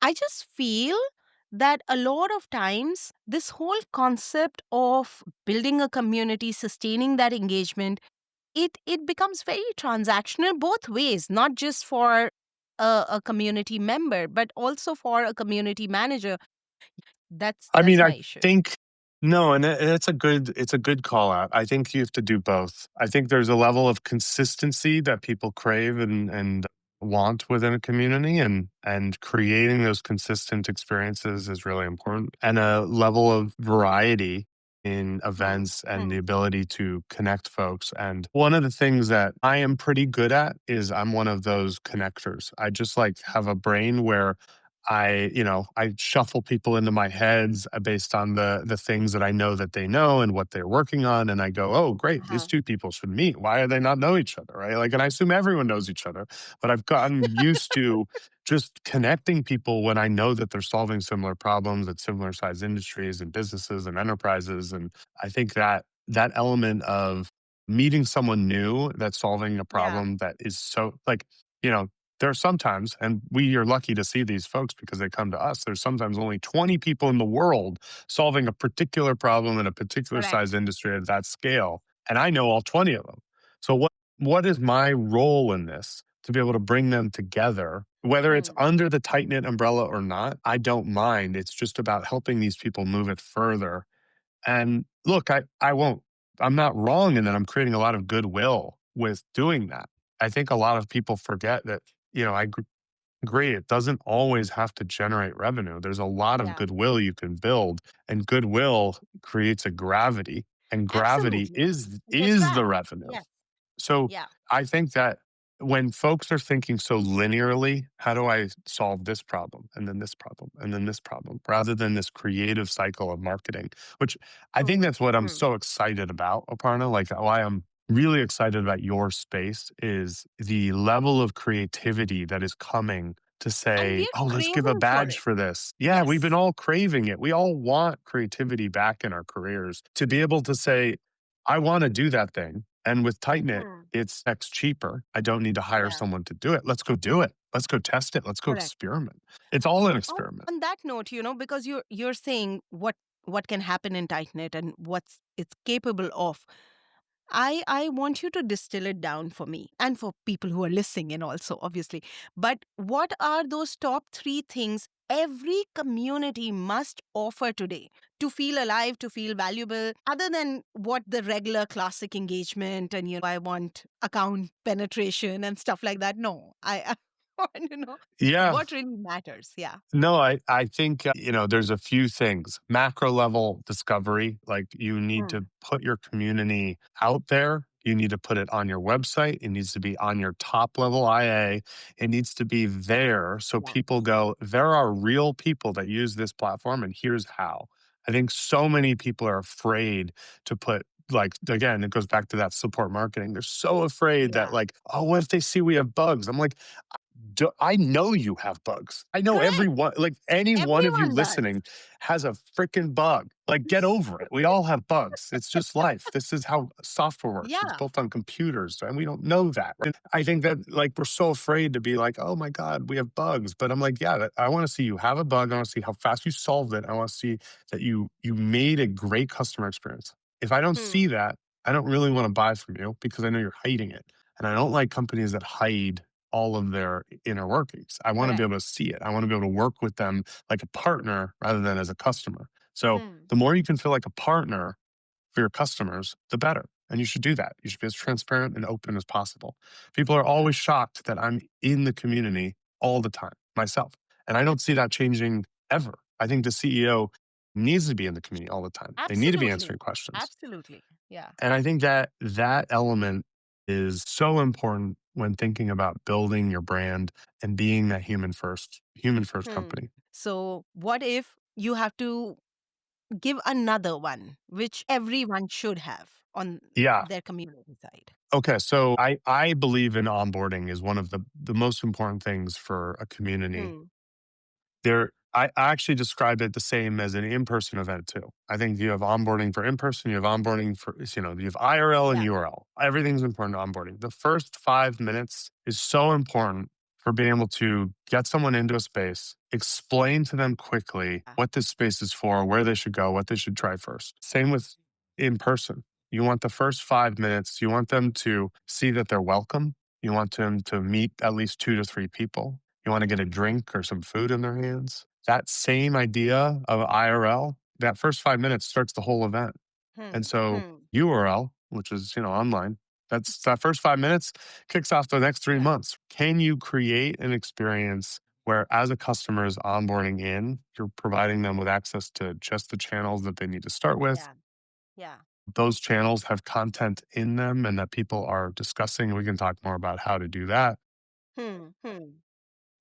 I just feel that a lot of times this whole concept of building a community, sustaining that engagement, it becomes very transactional both ways, not just for a community member, but also for a community manager. I mean, That's I my issue. think no, and it's a good call out. I think you have to do both. I think there's a level of consistency that people crave and want within a community, and creating those consistent experiences is really important. And a level of variety in Hmm. events and the Hmm. ability to connect folks. And one of the things that I am pretty good at is I'm one of those connectors. I just like have a brain where I shuffle people into my heads based on the things that I know that they know and what they're working on, and I go, "Oh, great, these Uh-huh. two people should meet. Why do they not know each other?" Right? Like, and I assume everyone knows each other, but I've gotten used to just connecting people when I know that they're solving similar problems at similar size industries and businesses and enterprises, and I think that that element of meeting someone new that's solving a Yeah. problem that is so like, you know, there are sometimes, and we are lucky to see these folks because they come to us. There's sometimes only 20 people in the world solving a particular problem in a particular size Correct. industry at that scale. And I know all 20 of them. So what is my role in this to be able to bring them together, whether it's Hmm. under the tight knit umbrella or not? I don't mind. It's just about helping these people move it further. And look, I won't, I'm not wrong in that I'm creating a lot of goodwill with doing that. I think a lot of people forget that, I agree. It doesn't always have to generate revenue. There's a lot of Yeah. goodwill you can build, and goodwill creates a gravity, and gravity Absolutely. It's a is the trap. revenue. Yes. So Yeah. I think that when folks are thinking so linearly, how do I solve this problem and then this problem and then this problem, rather than this creative cycle of marketing, which I think Hmm. that's what I'm Hmm. so excited about, Aparna. Like, why I'm really excited about your space is the level of creativity that is coming to And say, we're oh, let's give a craving for badge it. for this. Yeah, we've been Yes. all craving it. We all want creativity back in our careers to be able to say, I want to do that thing. And with Tight Knit, Hmm. it's X cheaper. I don't need to hire Yeah. someone to do it. Let's go do it. Let's go test it. Let's go Correct. experiment. It's all an On experiment. on that note, because you're saying what can happen in TightKnit and what's it's capable of. I want you to distill it down for me and for people who are listening in also, obviously. But what are those top three things every community must offer today to feel alive, to feel valuable, other than what the regular classic engagement and I want account penetration and stuff like that? No, I want to know Yeah. what really matters. Yeah. No, I think, there's a few things. Macro level discovery, like you need Mm. to put your community out there. You need to put it on your website. It needs to be on your top level IA. It needs to be there so Yeah. people go, there are real people that use this platform, and here's how. I think so many people are afraid to put, like, again, it goes back to that support marketing. They're so afraid that, Yeah. like, oh, what if they see we have bugs? I'm like, I know you have bugs. I know Correct. everyone, like any one of you Everyone does. listening has a freaking bug. Like, get over it. We all have bugs. It's just life. This is how software works. It's Yeah. built on computers, and we don't know that. And I think that, like, we're so afraid to be like, oh my God, we have bugs. But I'm like, yeah, I want to see you have a bug. I want to see how fast you solved it. I want to see that you made a great customer experience. If I don't see Hmm. that, I don't really want to buy from you because I know you're hiding it. And I don't like companies that hide all of their inner workings. I want to be Correct. able to see it. I want to be able to work with them like a partner rather than as a customer. So Hmm. the more you can feel like a partner for your customers, the better. And you should do that. You should be as transparent and open as possible. People are Yeah. always shocked that I'm in the community all the time myself. And I don't see that changing ever. I think the CEO needs to be in the community all the time. They need to be Absolutely. answering questions. Absolutely. Yeah. And I think that that element is so important when thinking about building your brand and being that human first Hmm. company. So, what if you have to give another one, which everyone should have on Yeah. their community side? Okay. So I believe in onboarding is one of the most important things for a community. Hmm. I actually describe it the same as an in-person event too. I think you have onboarding for in-person, you have onboarding for, you have IRL and Yeah. URL. Everything's important to onboarding. The first 5 minutes is so important for being able to get someone into a space, explain to them quickly Yeah. what this space is for, where they should go, what they should try first. Same with in person. You want the first 5 minutes, you want them to see that they're welcome. You want them to meet at least 2 to 3 people. You want to get Yeah. a drink or some food in their hands. That same idea of IRL, that first 5 minutes starts the whole event. And Hmm. so Hmm. URL, which is, online, that's that first 5 minutes kicks off the next three Yeah. months. Can you create an experience where as a customer is onboarding in, you're providing them with access to just the channels that they need to start with? Yeah. Yeah. Those channels have content in them and that people are discussing. We can talk more about how to do that. Hmm. Hmm.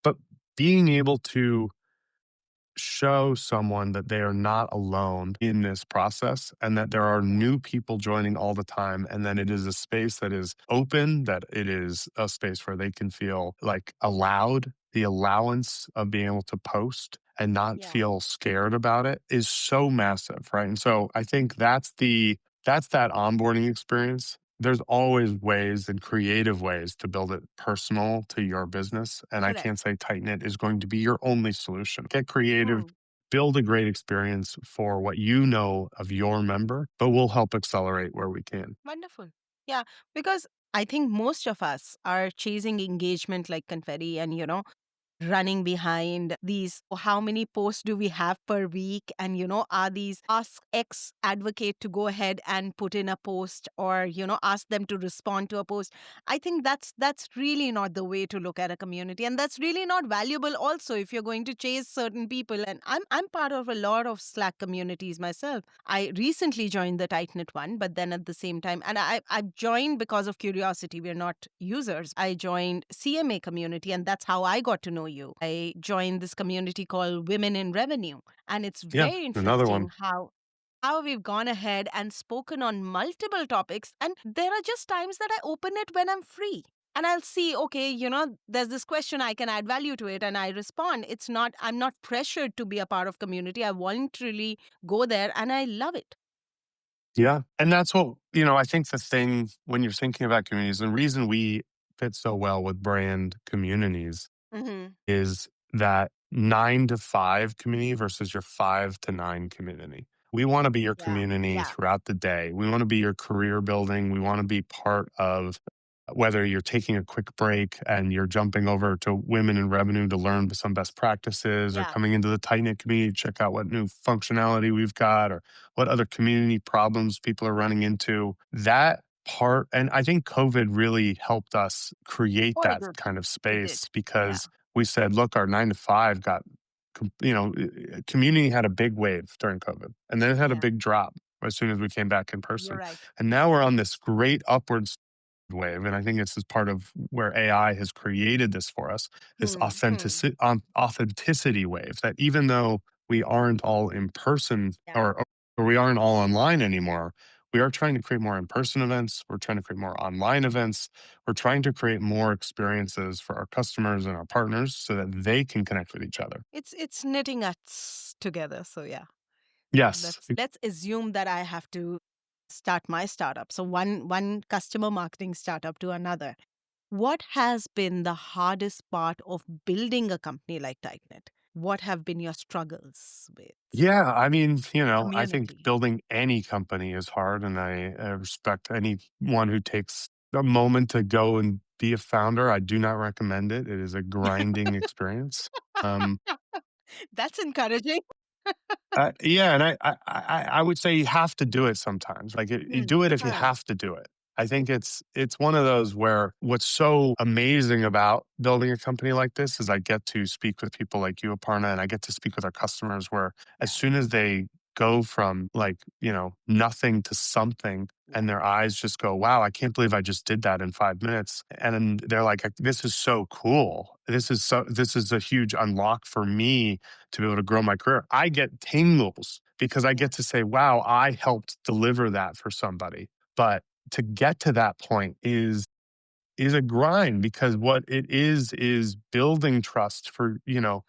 But being able to show someone that they are not alone in this process and that there are Yeah. new people joining all the time and that it is a space that is open, that it is a space where they can feel like allowed, the allowance of being able to post and not Yeah. feel scared about it is so massive, right? And so I think that's that onboarding experience. There's always ways and creative ways to build it personal to your business. And I Correct. can't say Tight Knit is going to be your only solution. Get creative, Hmm. build a great experience for what you know of your member, but we'll help accelerate where we can. Wonderful. Yeah. Because I think most of us are chasing engagement like confetti and, running behind these how many posts do we have per week, and are these ask X advocate to go ahead and put in a post, or ask them to respond to a post. I think that's really not the way to look at a community, and that's really not valuable also if you're going to chase certain people. And I'm part of a lot of Slack communities myself. I recently joined the tight knit one, but then at the same time, and I've joined because of curiosity. We're not users. I joined CMA community, and that's how I got to know you. I joined this community called Women in Revenue, and it's Yeah, very another interesting one. how we've gone ahead and spoken on multiple topics. And there are just times that I open it when I'm free. And I'll see, okay, there's this question, I can add value to it, and I respond. I'm not pressured to be a part of community. I voluntarily go there and I love it. Yeah. And that's what, I think the thing when you're thinking about communities, the reason we fit so well with brand communities Hmm. is that 9 to 5 community versus your 5 to 9 community. We want to be your Yeah. community Yeah. throughout the day. We want to be your career building. We want to be part of whether you're taking a quick break and you're jumping over to Women in Revenue to learn some best practices, or Yeah. coming into the tight knit community to check out what new functionality we've got or what other community problems people are running into. That part, and I think COVID really helped us create Oh, it that did. kind of It did. space Yeah. because we said, look, our 9 to 5 got, community had a big wave during COVID and then it had a Yeah. big drop as soon as we came back in You're person. right. And now we're on this great upwards wave. And I think this is part of where AI has created this for us, this Hmm. Hmm. authenticity wave that even though we aren't all in person, Yeah. or we aren't all online anymore, we are trying to create more in person events. We're trying to create more online events. We're trying to create more experiences for our customers and our partners so that they can connect with each other. It's knitting us together. So yeah. Yes. Let's assume that I have to start my startup. So one customer marketing startup to another. What has been the hardest part of building a company like TightKnit? What have been your struggles with Yeah, I mean, I think community? building any company is hard, and I respect anyone who takes a moment to go and be a founder. I do not recommend it. It is a grinding experience. Um, That's encouraging. yeah, and I would say you have to do it sometimes. Like you Hmm. do it if you Huh. have to do it. I think it's one of those where what's so amazing about building a company like this is I get to speak with people like you, Aparna, and I get to speak with our customers where as Yeah. soon as they go from like, nothing to something Yeah. and their eyes just go, wow, I can't believe I just did that in 5 minutes. And then they're like, this is so cool. This is a huge unlock for me to be able to grow my career. I get tingles because I Yeah. get to say, wow, I helped deliver that for somebody. But to get to that point is a grind because what it is building trust for,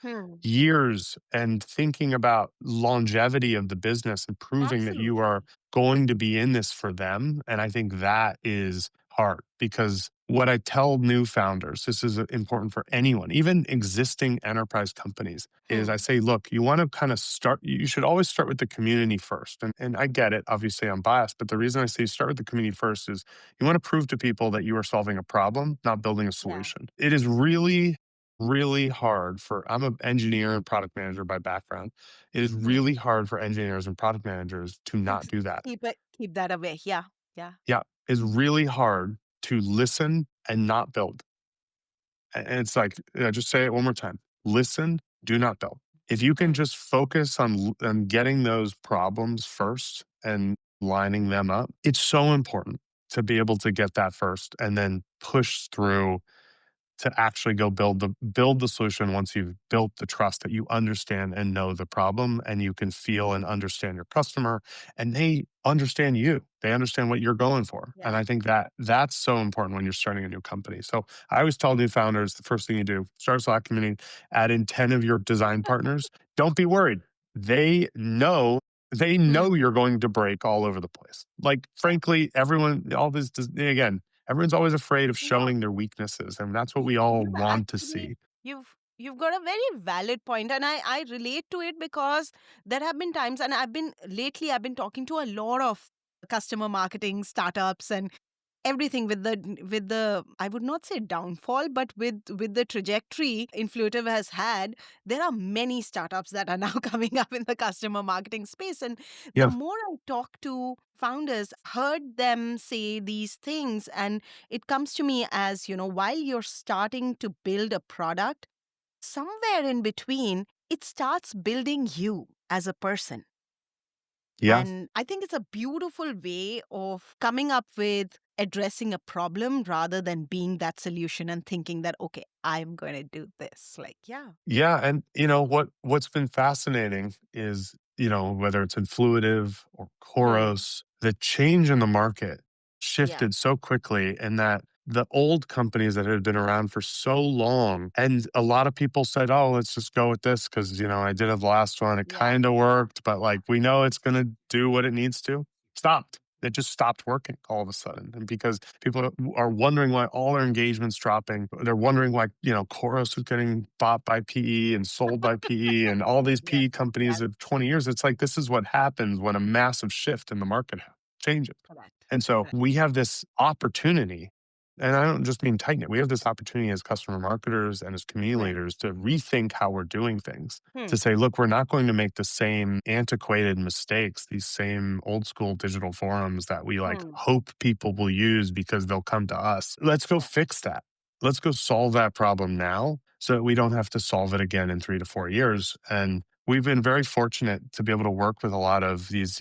Hmm. years and thinking about longevity of the business and proving that you are Absolutely. going to be in this for them. And I think that is hard because what I tell new founders, this is important for anyone, even existing enterprise companies, is I Hmm. say, look, you want to kind of start, you should always start with the community first. And I get it. Obviously, I'm biased, but the reason I say start with the community first is you want to prove to people that you are solving a problem, not building a Yeah. solution. It is really, really hard for, I'm an engineer and product manager by background. It is Hmm. really hard for engineers and product managers to To not do that. keep that away. Yeah. Yeah. Yeah, it's really hard to listen and not build. And it's like, just say it one more time. Listen, do not build. If you can Hmm. just focus on getting those problems first and lining them up, it's so important to be able to get that first and then push through to actually go build the solution once you've built the trust that you understand and know the problem and you can feel and understand your customer and they understand you. They understand what you're going for. And Yeah. I think that that's so important when you're starting a new company. So I always tell new founders the first thing you do, start a Slack community, add in 10 of your design partners. Don't be worried. They know they Hmm. know you're going to break all over the place. Like Yeah. frankly, everyone all this again, everyone's always afraid of You know, showing their weaknesses, and that's what we all want to actually, see. you've got a very valid point, and I relate to it because there have been times, and I've been talking to a lot of customer marketing startups and everything with the I would not say downfall, but with the trajectory Influitive has had, there are many startups that are now coming up in the customer marketing space. And the Yeah. more I talk to founders, heard them say these things, and it comes to me as, while you're starting to build a product, somewhere in between, it starts building you as a person. Yeah. And I think it's a beautiful way of coming up with addressing a problem rather than being that solution and thinking that, okay, I'm going to do this. Like, yeah. Yeah, and what's been fascinating is, whether it's Influitive or Hmm. Khoros, the change in the market Yeah. shifted so quickly in that the old companies that had been around for so long, and a lot of people said, "Oh, let's just go with this because I did it the last one. It Yeah. kind of worked, but like we know it's going to do what it needs to." Stopped. It just stopped working all of a sudden. And because people are wondering why all their engagements dropping. They're wondering why, Chorus is getting bought by PE and sold by PE and all these Yes. PE companies Yes. of 20 years. It's like this is what happens when a massive shift in the market changes. Correct. And so Correct. we have this opportunity, and I don't just mean TightKnit. We have this opportunity as customer marketers and as community Right. leaders to rethink how we're doing things. To Hmm. say, look, we're not going to make the same antiquated mistakes, these same old school digital forums that we like Hmm. hope people will use because they'll come to us. Let's go Yeah. fix that. Let's go solve that problem now so that we don't have to solve it again in 3 to 4 years. And we've been very fortunate to be able to work with a lot of these,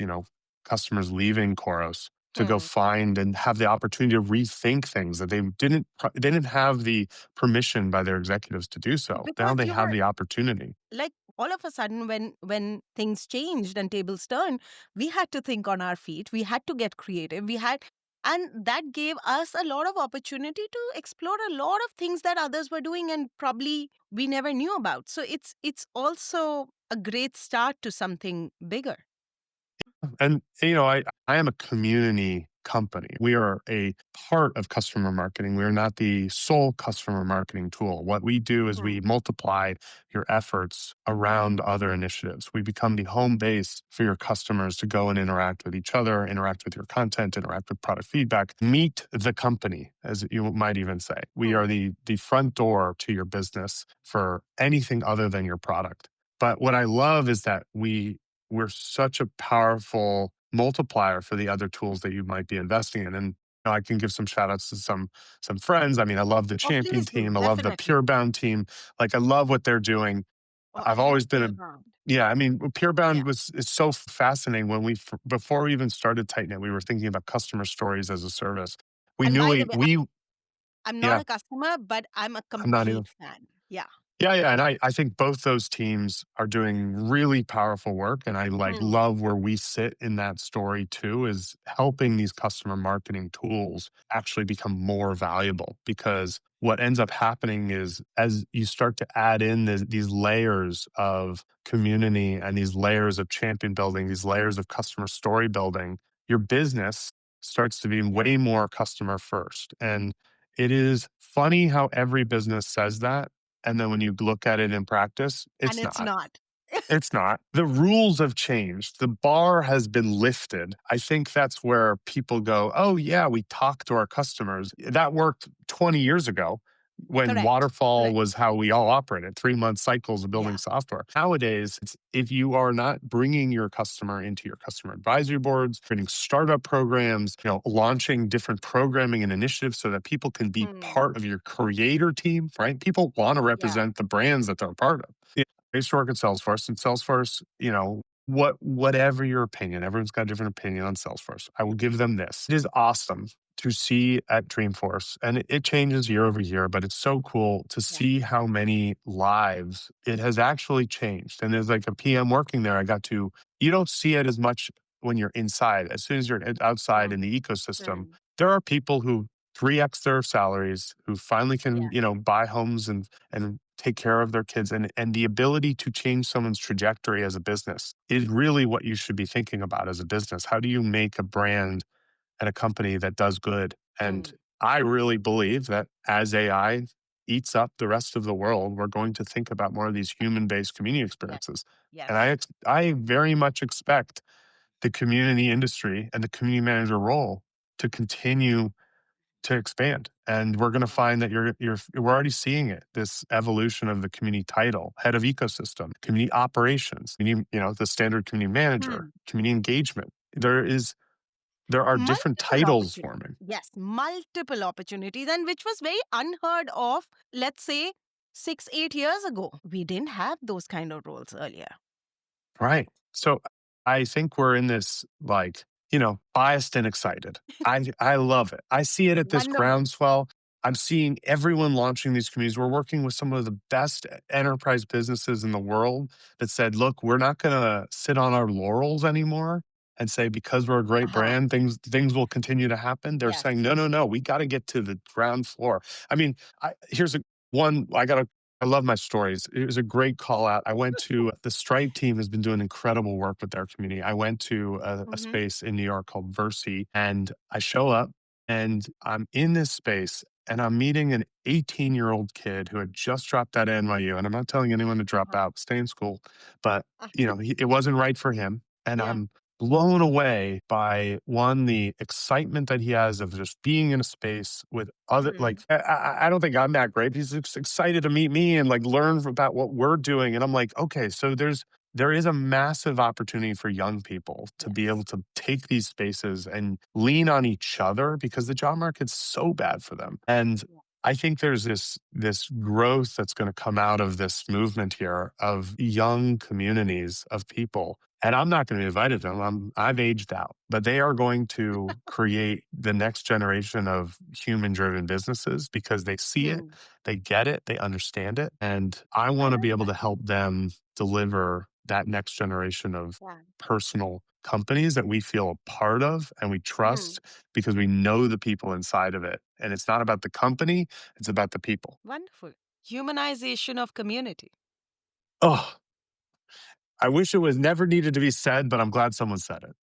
customers leaving Koros to go Hmm. find and have the opportunity to rethink things that they didn't have the permission by their executives to do so. Now Because they have you're the opportunity. like, all of a sudden, when things changed and tables turned, we had to think on our feet, we had to get creative, and that gave us a lot of opportunity to explore a lot of things that others were doing and probably we never knew about. So it's also a great start to something bigger. And I am a community company. We are a part of customer marketing. We are not the sole customer marketing tool. What we do is we Hmm. multiply your efforts around other initiatives. We become the home base for your customers to go and interact with each other, interact with your content, interact with product feedback, meet the company, as you might even say. We Hmm. are the front door to your business for anything other than your product. But what I love is that we're such a powerful multiplier for the other tools that you might be investing in. And I can give some shout outs to some friends. I mean, I love the Oh, Champion please do, team. I love the definitely. Purebound team. Like I love what they're doing. Oh, I I've love always been a Playground. yeah, I mean, Yeah. Purebound was is so fascinating when before we even started TightKnit, we were thinking about customer stories as a service. We And knew by the way, we I'm not yeah, a customer, but I'm a I'm not even complete fan. Yeah. yeah, yeah, and I think both those teams are doing really powerful work, and I, like, Hmm. love where we sit in that story too, is helping these customer marketing tools actually become more valuable, because what ends up happening is as you start to add in these layers of community and these layers of champion building, these layers of customer story building, your business starts to be Yeah. way more customer first, and It is funny how every business says that, and then when you look at it in practice, And it's it's not. not. It's not. The rules have changed. The bar has been lifted. I think that's where people go, "Oh, yeah, we talk to our customers." That worked 20 years ago when Correct. waterfall Correct. was how we all operated, 3-month cycles of building Yeah. software. Nowadays, it's if you are not bringing your customer into your customer advisory boards, creating startup programs, launching different programming and initiatives so that people can be Hmm. part of your creator team, right? People want to Yeah. represent the brands that they're a part of. I used to work at Salesforce, and Salesforce, whatever your opinion, everyone's got a different opinion on Salesforce. I will give them this. It is awesome to see at Dreamforce, and it changes year over year, but it's so cool to Yeah. see how many lives it has actually changed. And there's like a PM working there. You don't see it as much when you're inside. As soon as you're outside in Hmm. the ecosystem, Hmm. there are people who 3x their salaries, who finally can, Yeah. buy homes and take care of their kids, and the ability to change someone's trajectory as a business is really what you should be thinking about as a business. How do you make a brand and a company that does good? And Hmm. I really believe that as AI eats up the rest of the world, we're going to think about more of these human-based community Yes. experiences. And Yes. I very much expect the community industry and the community manager role to continue to expand. And we're going to Yeah. find that we're already seeing it. This evolution of the community title, head of ecosystem, community operations, the standard community manager, Hmm. community engagement. There are different Multiple titles opportunities. forming. Yes, multiple opportunities, and which was very unheard of, let's say 6, 8 years ago. We didn't have those kind of roles earlier. Right. So I think we're in this biased and excited. I love it. I see it at this Wonderful. groundswell. I'm seeing everyone launching these communities. We're working with some of the best enterprise businesses in the world that said, look, we're not going to sit on our laurels anymore and say because we're a great Uh-huh. brand, things will continue to happen. They're Yes. saying, no, no, no, we got to get to the ground floor. I mean, here's a one I got to I love my stories. It was a great call out. I went to the Stripe team has been doing incredible work with their community. I went to a Mhm. space in New York called Versi, and I show up and I'm in this space and I'm meeting an 18-year-old kid who had just dropped out of NYU. And I'm not telling anyone to drop Uh-huh. out, stay in school, but Ah, it wasn't right for him. And yeah. I'm blown away by one, the excitement that he has of just being in a space with other Hmm. I don't think I'm that great. He's excited to meet me and like learn about what we're doing. And I'm like, okay, so there is a massive opportunity for young people to be able Yes. to take these spaces and lean on each other because the job market's so bad for them. And Yeah. I think there's this growth that's going to come out of this movement here of young communities of people. And I'm not going to be invited to them. I've aged out, but they are going to create the next generation of human driven businesses because they see it, Hmm. they get it, they understand it. And I I want to be like able that. to help them deliver that next generation of Yeah. personal companies that we feel a part of and we Hmm. trust because we know the people inside of it. And it's not about the company, it's about the people. Wonderful. Humanization of community. Oh, I wish it was never needed to be said, but I'm glad someone said it.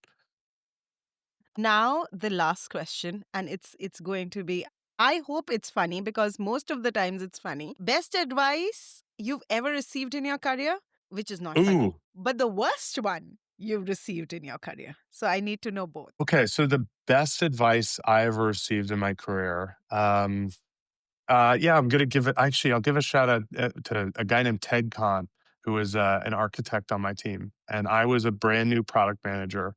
Now the last question, and it's going to be, I hope it's funny because most of the times it's funny. Best advice you've ever received in your career, which is not funny, Ooh, but the worst one you've received in your career. So I need to know both. okay. So the best advice I ever received in my career. Yeah, I'm gonna give it. Actually, I'll give a shout out to a guy named Ted Kahn, who was an architect on my team, and I was a brand new product manager.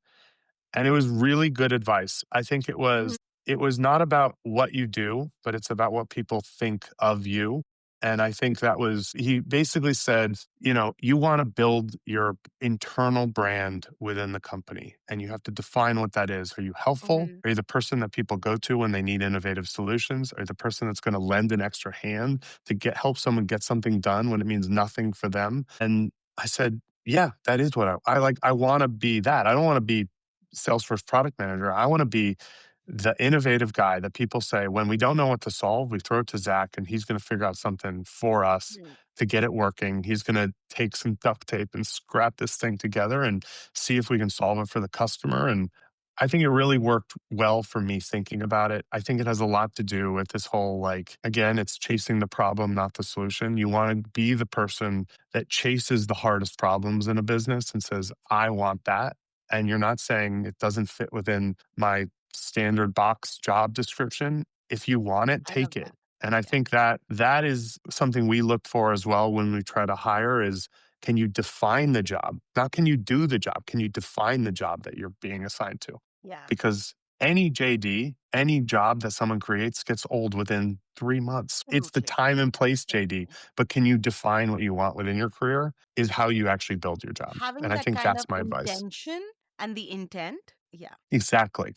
And it was really good advice. I think Mhm. it was not about what you do, but it's about what people think of you. And I think that was he basically said, you want to build your internal brand within the company and you have to define what that is. Are you helpful? Mhm. Are you the person that people go to when they need innovative solutions? Are you the person that's going to lend an extra hand to help someone get something done when it means nothing for them? And I said, yeah, that is what I like. I want to be that. I don't want to be Salesforce product manager. I want to be the innovative guy that people say, when we don't know what to solve, we throw it to Zach and he's going to figure out something for us Mhm. to get it working. He's going to take some duct tape and scrap this thing together and see if we can solve it for the customer. And I think it really worked well for me thinking about it. I think it has a lot to do with this whole like, again, it's chasing the problem, not the solution. You want to be the person that chases the hardest problems in a business and says, I want that. And you're not saying it doesn't fit within my standard box job description. If you want it, I love take it. that. And I Yeah. think that that is something we look for as well when we try to hire is can you define the job? Not can you do the job? Can you define the job that you're being assigned to? Yeah. Because any JD, any job that someone creates gets old within 3 months. It's the Absolutely. time and place JD, Totally. but can you define what you want within your career is how you actually build your job. Having And I that think kind that's of my advice. intention and the intent. Yeah. Exactly.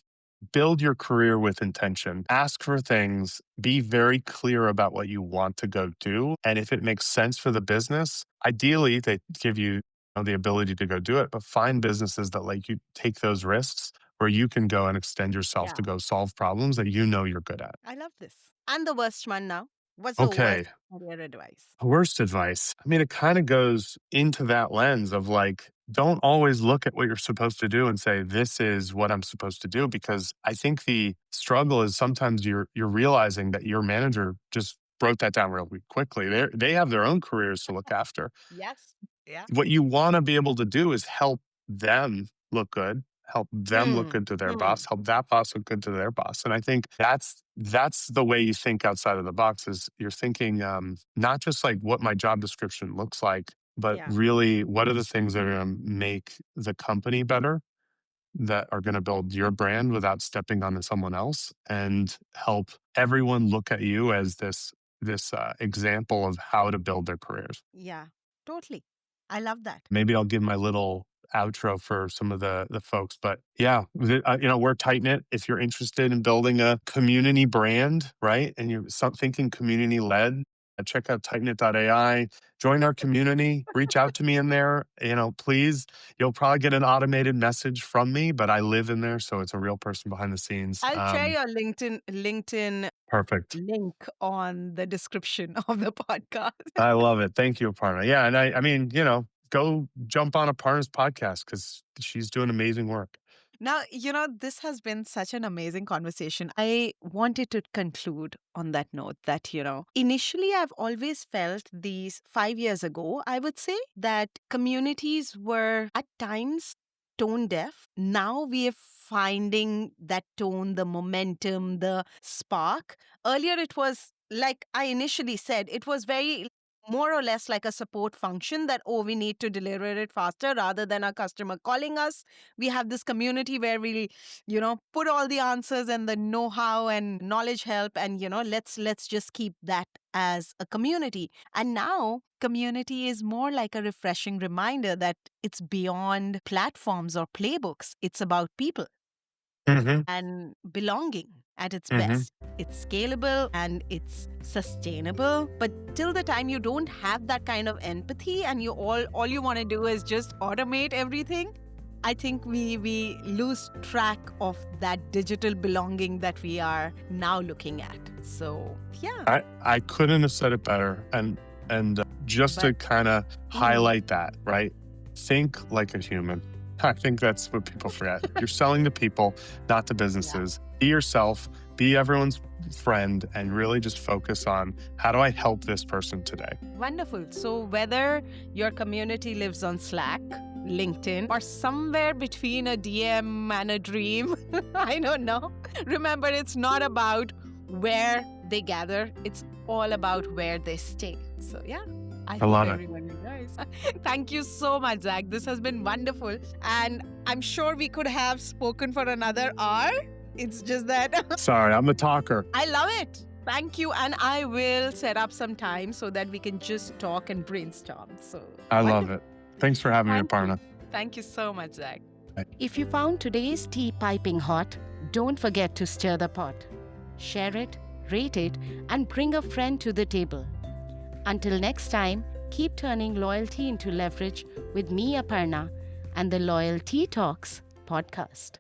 Build your career with intention. Ask for things. Be very clear about what you want to go do. And if it makes sense for the business, ideally they give you, the ability to go do it, but find businesses that let you take those risks where you can go and extend yourself Yeah. to go solve problems that you know you're good at. I love this. And the worst one now. What's the worst Okay. career advice? Worst advice. I mean, it kind of goes into that lens of like, don't always look at what you're supposed to do and say, this is what I'm supposed to do. Because I think the struggle is sometimes you're realizing that your manager just wrote that down really quickly. They have their own careers to look after. Yes. Yeah. What you want to be able to do is help them look good, help them look Hmm. good to their Hmm. boss, help that boss look good to their boss. And I think that's the way you think outside of the box is you're thinking not just like what my job description looks like, but Yeah. really what are the things that are going to make the company better that are going to build your brand without stepping onto someone else and help everyone look at you as this example of how to build their careers. Yeah. Totally. I love that. Maybe I'll give my little outro for some of the folks. But yeah, we're tight knit. If you're interested in building a community brand, right, and you're thinking community led, check out TightKnit.ai. Join our community. Reach out to me in there. Please. You'll probably get an automated message from me, but I live in there, so it's a real person behind the scenes. I'll share your LinkedIn Perfect. link on the description of the podcast. I love it. Thank you, Aparna. Yeah, and I mean, go jump on Aparna's podcast because she's doing amazing work. Now, this has been such an amazing conversation. I wanted to conclude on that note that, initially I've always felt these 5 years ago, I would say that communities were at times tone deaf. Now we are finding that tone, the momentum, the spark. Earlier, it was like I initially said, it was very more or less like a support function that, oh, we need to deliver it faster rather than a customer calling us. We have this community where we put all the answers and the know-how and knowledge help, and let's just keep that as a community. And now community is more like a refreshing reminder that it's beyond platforms or playbooks. It's about people Hmm. and belonging at its Hmm. best. It's scalable and it's sustainable. But till the time you don't have that kind of empathy and you all you want to do is just automate everything, I think we lose track of that digital belonging that we are now looking at. So yeah. I couldn't have said it better. And just But to kind of mm, highlight that, right? Think like a human. I think that's what people forget. You're selling to people, not to yeah. businesses. Be yourself, be everyone's friend, and really just focus on how do I help this person today? Wonderful. So, whether your community lives on Slack, LinkedIn, or somewhere between a DM and a dream, I don't know. Remember, it's not about where they gather, it's all about where they stay. So, yeah. I I hope love it. everyone enjoys. Thank you so much, Zach. This has been wonderful. And I'm sure we could have spoken for another hour. It's just that Sorry, I'm the talker. I love it. Thank you. And I will set up some time so that we can just talk and brainstorm. So I love wonderful. it. Thanks for having me, Thank you. Aparna. Thank you so much, Zach. Bye. If you found today's tea piping hot, don't forget to stir the pot. Share it, rate it, and bring a friend to the table. Until next time, keep turning loyalty into leverage with me, Aparna, and the Loyalty Talks podcast.